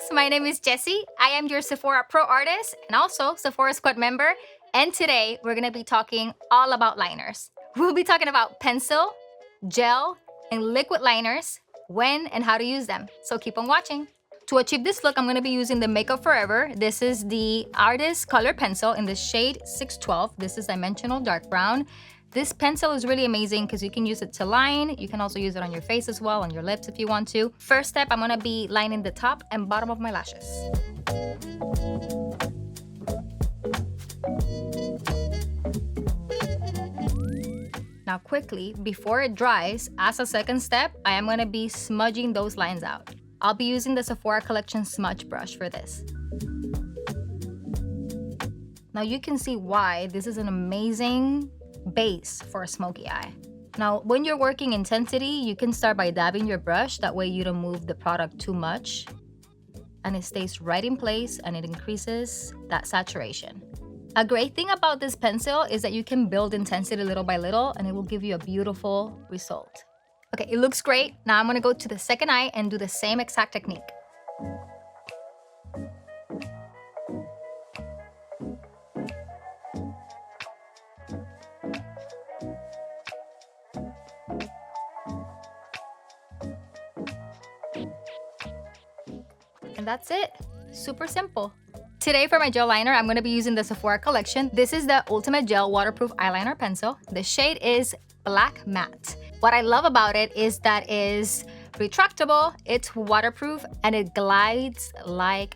guys, my name is Jessie. I am your Sephora Pro artist and also Sephora Squad member. And today we're gonna be talking all about liners. We'll be talking about pencil, gel, and liquid liners, when and how to use them. So keep on watching. To achieve this look, I'm gonna be using the Makeup Forever. This is the Artist Color Pencil in the shade 612. This is dimensional dark brown. This pencil is really amazing because you can use it to line. You can also use it on your face as well, on your lips if you want to. First step, I'm gonna be lining the top and bottom of my lashes. Now quickly, before it dries, as a second step, I am gonna be smudging those lines out. I'll be using the Sephora Collection smudge brush for this. Now you can see why this is an amazing base for a smoky eye. Now, when you're working intensity, you can start by dabbing your brush. That way you don't move the product too much and it stays right in place and it increases that saturation. A great thing about this pencil is that you can build intensity little by little and it will give you a beautiful result. Okay, it looks great. Now I'm gonna go to the second eye and do the same exact technique. And that's it. Super simple. Today for my gel liner, I'm gonna be using the Sephora Collection. This is the Ultimate Gel Waterproof Eyeliner Pencil. The shade is Black Matte. What I love about it is that it is retractable, it's waterproof, and it glides like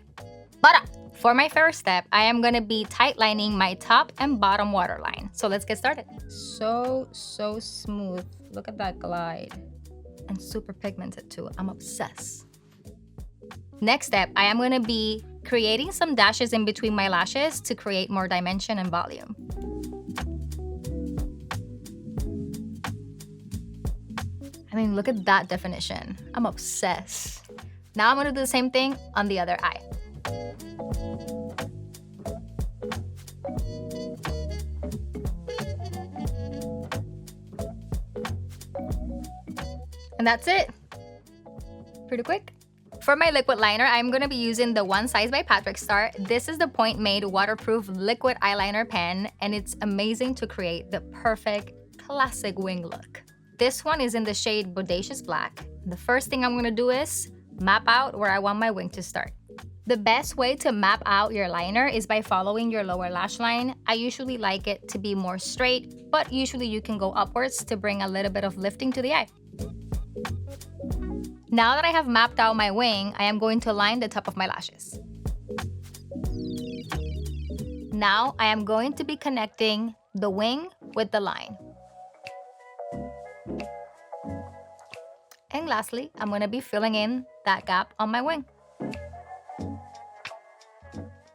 butter. For my first step, I am gonna be tight lining my top and bottom waterline. So let's get started. So smooth. Look at that glide. And super pigmented too. I'm obsessed. Next step, I am gonna be creating some dashes in between my lashes to create more dimension and volume. I mean, look at that definition. I'm obsessed. Now I'm gonna do the same thing on the other eye. And that's it. Pretty quick. For my liquid liner, I'm gonna be using the One Size by Patrick Star. This is the Point Made waterproof liquid eyeliner pen, and it's amazing to create the perfect classic wing look. This one is in the shade Bodacious Black. The first thing I'm gonna do is map out where I want my wing to start. The best way to map out your liner is by following your lower lash line. I usually like it to be more straight, but usually you can go upwards to bring a little bit of lifting to the eye. Now that I have mapped out my wing, I am going to line the top of my lashes. Now I am going to be connecting the wing with the line. And lastly, I'm gonna be filling in that gap on my wing.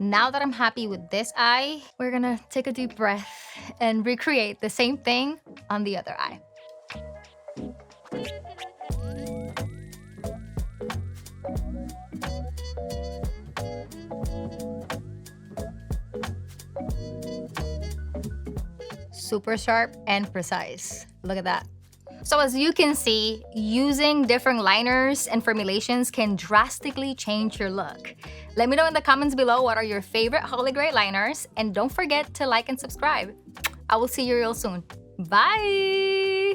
Now that I'm happy with this eye, we're gonna take a deep breath and recreate the same thing on the other eye. Super sharp and precise. Look at that. So as you can see, using different liners and formulations can drastically change your look. Let me know in the comments below what are your favorite Holy Grail liners, and don't forget to like and subscribe. I will see you real soon. Bye!